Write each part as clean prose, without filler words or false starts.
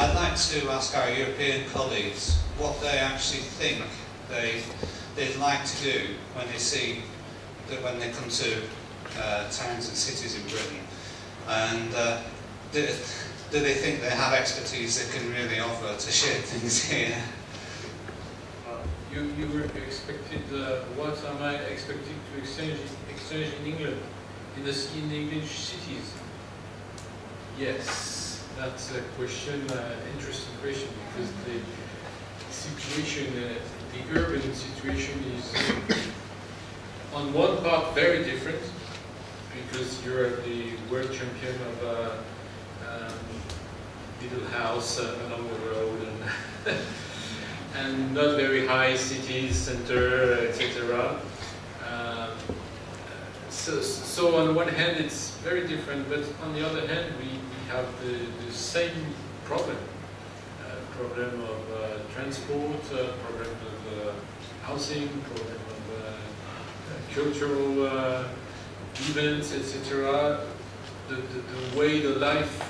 I'd like to ask our European colleagues what they actually think they'd like to do when they see that when they come to towns and cities in Britain, and do they think they have expertise they can really offer to shape things here? You were expected. What am I expected to exchange in England, in the English cities? Yes, that's a question, interesting question, because the situation, the urban situation is on one part very different, because you're the world champion of little house along the road and not very high city center, etc. So on one hand it's very different, but on the other hand we have the same problem. Problem of transport, problem of housing, problem of cultural events, etc. The way the life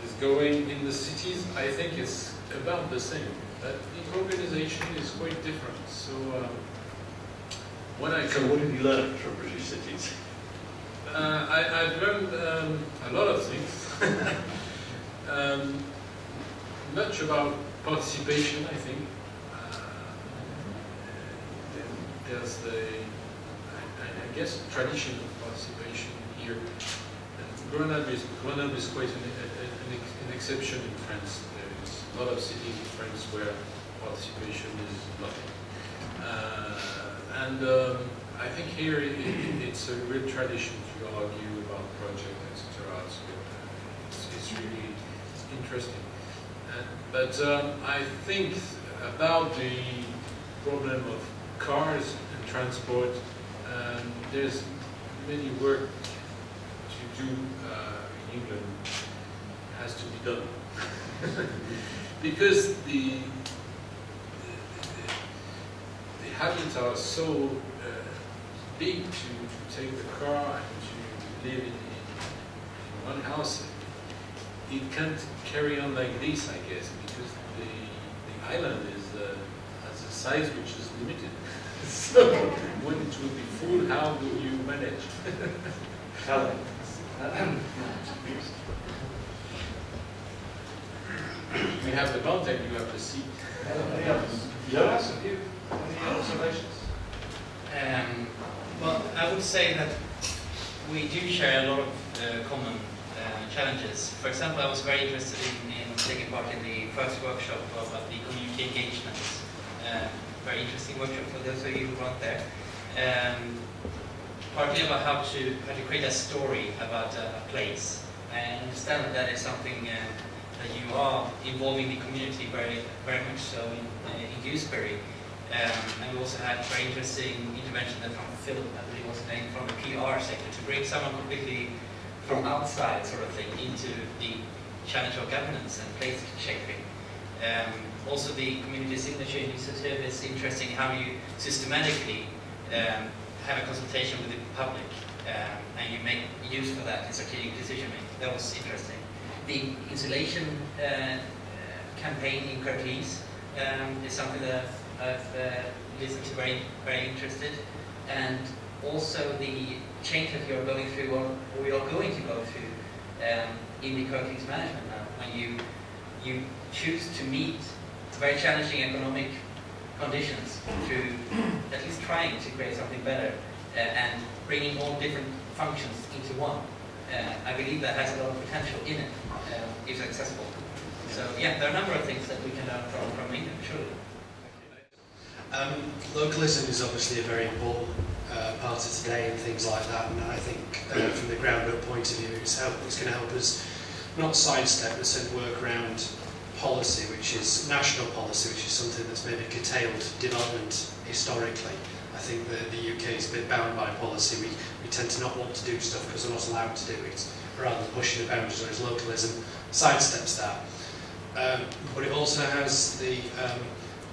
is going in the cities, I think is about the same. But the organization is quite different. So when I come, what have you learned from British cities? I've learned a lot of things. Much about participation, I think. There's I guess, tradition of participation here. Grenoble is quite an exception in France. There's a lot of cities in France where participation is nothing. I think here it's a real tradition to argue about projects, etc. So it's really interesting. But I think about the problem of cars and transport, there's many work to do in England has to be done. Because the habits are so big to take the car and to live in one house. It can't carry on like this, I guess, because the island has a size which is limited. So when it will be full, how will you manage? We have the mountain, you have the sea. Any observations? Well, I would say that we do share a lot of common challenges. For example, I was very interested in taking part in the first workshop about the community engagement. Very interesting workshop for those of you who weren't there. Partly about how to create a story about a place. I understand that is something that you are involving the community very much so in Gooseberry. And we also had very interesting intervention from Phil, I believe was named, from the PR sector, to bring someone completely from outside sort of thing into the challenge of governance and place shaping. Also the community signature initiative is interesting, how you systematically have a consultation with the public and you make use for that in strategic decision making. That was interesting. The insulation campaign in Curtis is something that I've listened to very interested, and also the change that you're going through, or we are going to go through in the Curtis management now, when you choose to meet very challenging economic conditions through at least trying to create something better and bringing all different functions into one. I believe that has a lot of potential in it if successful. So yeah, there are a number of things that we can learn from England, surely. Localism is obviously a very important part of today and things like that, and I think from the ground up point of view it's going to help us not sidestep but sort of work around policy, which is national policy, which is something that's maybe curtailed development historically. I think that the UK is a bit bound by policy. We tend to not want to do stuff because we're not allowed to do it, rather than pushing the boundaries, whereas localism sidesteps that. But it also has the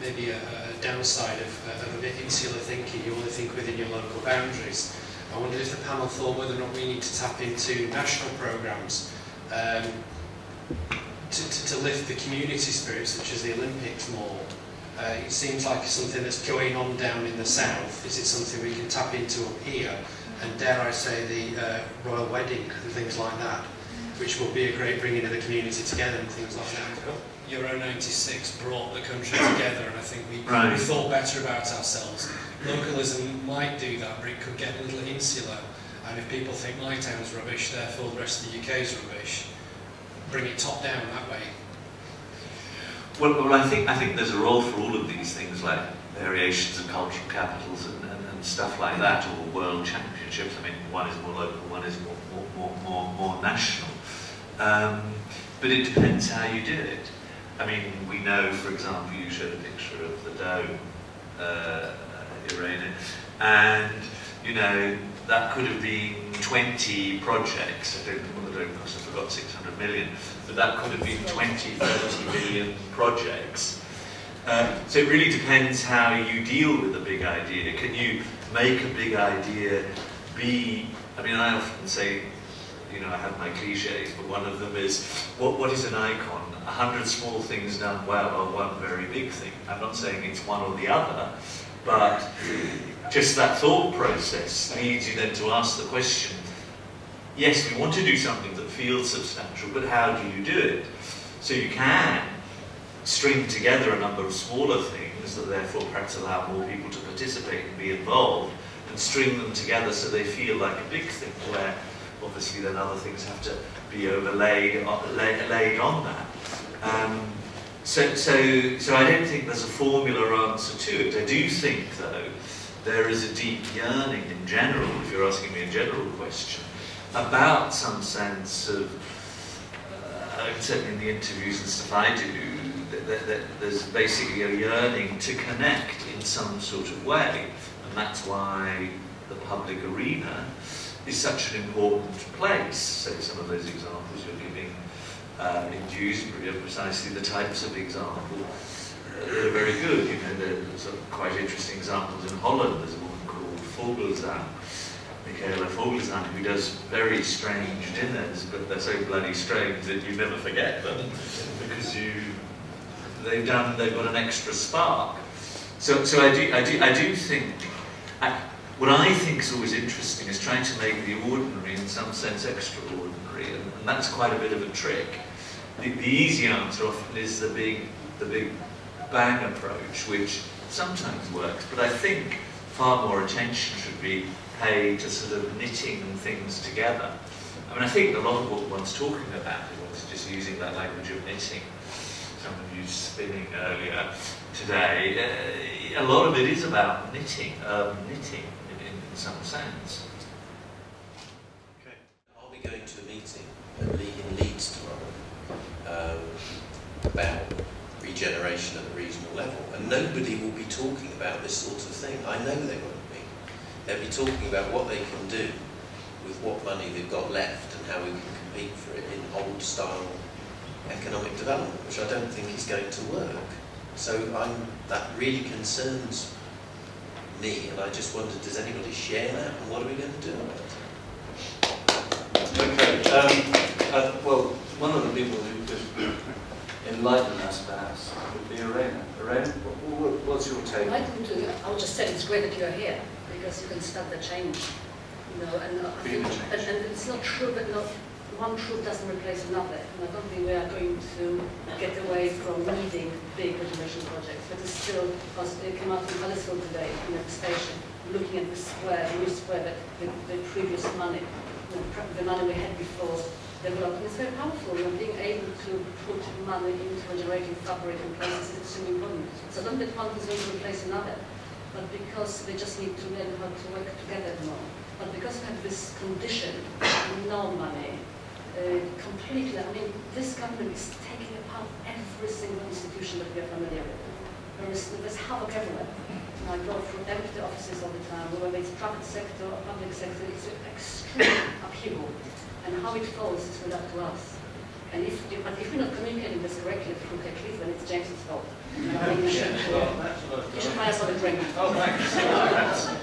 maybe a downside of a bit insular thinking. You only think within your local boundaries. I wondered if the panel thought whether or not we need to tap into national programmes, to lift the community spirit, such as the Olympics, more? It seems like something that's going on down in the south. Is it something we can tap into up here? And dare I say the royal wedding and things like that, which will be a great bringing of the community together and things like that. Euro 96 brought the country together, and I think we thought better about ourselves. Localism might do that, but it could get a little insular. And if people think my town's rubbish, therefore the rest of the UK's rubbish, bring it top down that way. Well, I think there's a role for all of these things, like variations of cultural capitals and stuff like that, or world championships. I mean, one is more local, one is more national. But it depends how you do it. I mean, we know, for example, you showed a picture of the dome, Irene, and you know that could have been 20 projects. I don't know what the dome cost. I forgot 600 million. But that could have been 20, 30 million projects. So it really depends how you deal with a big idea. Can you make a big idea be... I mean, I often say, you know, I have my cliches, but one of them is, what is an icon? 100 small things done well are one very big thing. I'm not saying it's one or the other, but just that thought process leads you then to ask the question, yes, we want to do something that feels substantial, but how do you do it? So you can string together a number of smaller things that therefore perhaps allow more people to participate and be involved, and string them together so they feel like a big thing, where obviously then other things have to be overlaid laid on that. So I don't think there's a formula answer to it. I do think, though, there is a deep yearning in general, if you're asking me a general question, about some sense of, certainly in the interviews and stuff I do, that there's basically a yearning to connect in some sort of way, and that's why the public arena is such an important place. So some of those examples you're giving in Dewsbury are precisely the types of example that are very good. You know, there's some quite interesting examples in Holland. There's a woman called Vogelzang, Michaela Vogelzang, who does very strange dinners, but they're so bloody strange that you never forget them because they've got an extra spark. So I do think. What I think is always interesting is trying to make the ordinary, in some sense, extraordinary, and that's quite a bit of a trick. The easy answer often is the big bang approach, which sometimes works, but I think far more attention should be paid to sort of knitting things together. I mean, I think a lot of what one's talking about, if one's just using that language of knitting, someone used spinning earlier today, a lot of it is about knitting in some sense. Okay. I'll be going to a meeting in Leeds tomorrow about regeneration at the regional level, and nobody will be talking about this sort of thing. I know they won't be. They'll be talking about what they can do with what money they've got left and how we can compete for it in old-style economic development, which I don't think is going to work. So that really concerns me, and I just wondered, does anybody share that, and what are we going to do about it? Okay. Well, one of the people who could enlighten us, perhaps, would be Irene. Irene, what's your take? I'll just say it's great that you're here, because you can start the change. You know, and it's not true that one truth doesn't replace another. And I don't think we are going to get away from needing big regeneration projects. But it's still, because they came out in Huddersfield today, in the station, looking at the square, the new square, that the previous money, the money we had before developed. And it's very powerful. You know, being able to put money into regenerating fabric in places is extremely important. So I don't think one is going to replace another, but because they just need to learn how to work together more. But because we have this condition, no money, completely, I mean, this government is taking apart every single institution that we are familiar with. There's havoc everywhere. And I go through empty offices all the time, whether it's private sector or public sector, it's an extreme upheaval. And how it falls is really up to us. And if we're not communicating this correctly through Cliff, then it's James's fault. And I think you should buy us all a drink. Oh, thanks.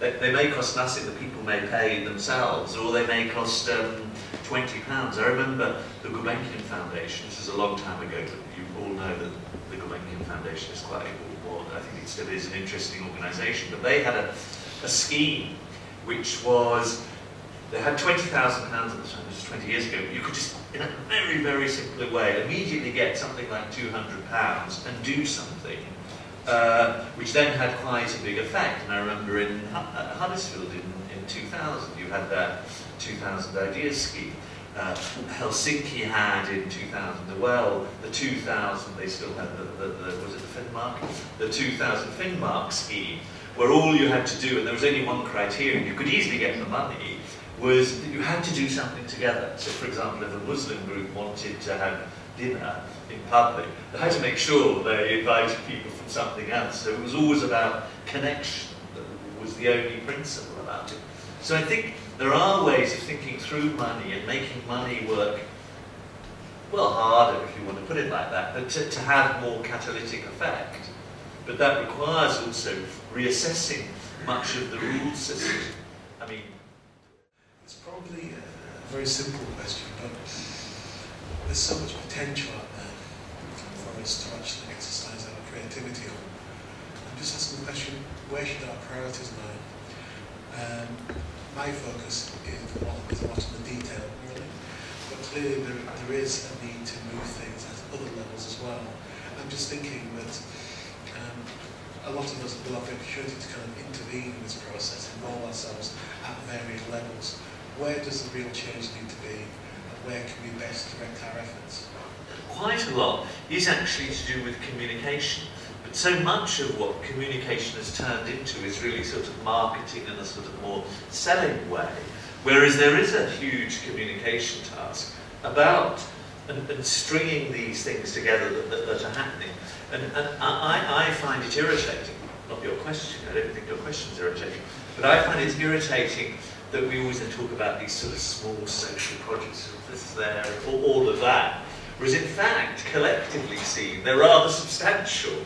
They may cost nothing, the people may pay themselves, or they may cost £20. I remember the Gulbenkian Foundation, this is a long time ago, but you all know that the Gulbenkian Foundation is quite, or I think it still is, an interesting organisation, but they had a scheme which was, they had £20,000 at the time, this was 20 years ago, but you could just, in a very, very simple way, immediately get something like £200 and do something, which then had quite a big effect. And I remember in Huddersfield in 2000, you had that 2000 Ideas scheme. Helsinki had in 2000, well, the 2000, they still had was it the Finnmark? The 2000 Finnmark scheme, where all you had to do, and there was only one criterion, you could easily get the money, was that you had to do something together. So, for example, if a Muslim group wanted to have dinner in public, they had to make sure they invited people from something else. So it was always about connection. That was the only principle about it. So I think there are ways of thinking through money and making money work, well, harder if you want to put it like that, but to have more catalytic effect. But that requires also reassessing much of the rule system. I mean, it's probably a very simple question, but there's so much potential out there for us to actually exercise our creativity on. I'm just asking the question, where should our priorities lie? My focus is a lot on the detail, really, but clearly there is a need to move things at other levels as well. I'm just thinking that a lot of us will have the opportunity to kind of intervene in this process, involve ourselves at various levels. Where does the real change need to be, and where can we best direct our efforts? Quite a lot is actually to do with communication. But so much of what communication has turned into is really sort of marketing in a sort of more selling way. Whereas there is a huge communication task about and stringing these things together that are happening. And I find it irritating, not your question, I don't think your question is irritating, but I find it irritating that we always talk about these sort of small social projects, this, there, all of that. Whereas in fact, collectively seen, they're rather substantial.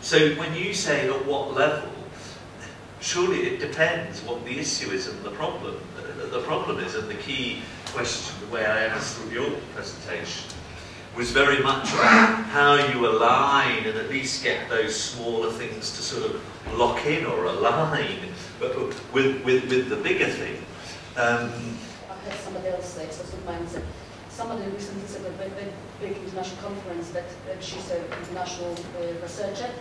So when you say at what level, surely it depends what the issue is and the problem is, and the key question, the way I understood your presentation, was very much about how you align and at least get those smaller things to sort of lock in or align with the bigger thing. I heard somebody else say, so sometimes somebody recently said at a big international conference that she's an international researcher.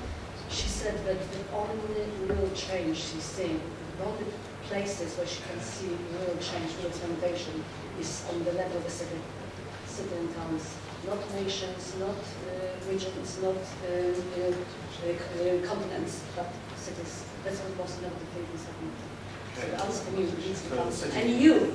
She said that the only real change she's seeing, the only places where she can see real change, real experimentation, is on the level of the city and towns, not nations, not regions, not continents, but cities. That's what most innovative thing is happening. So the answer for me needs to come, and you.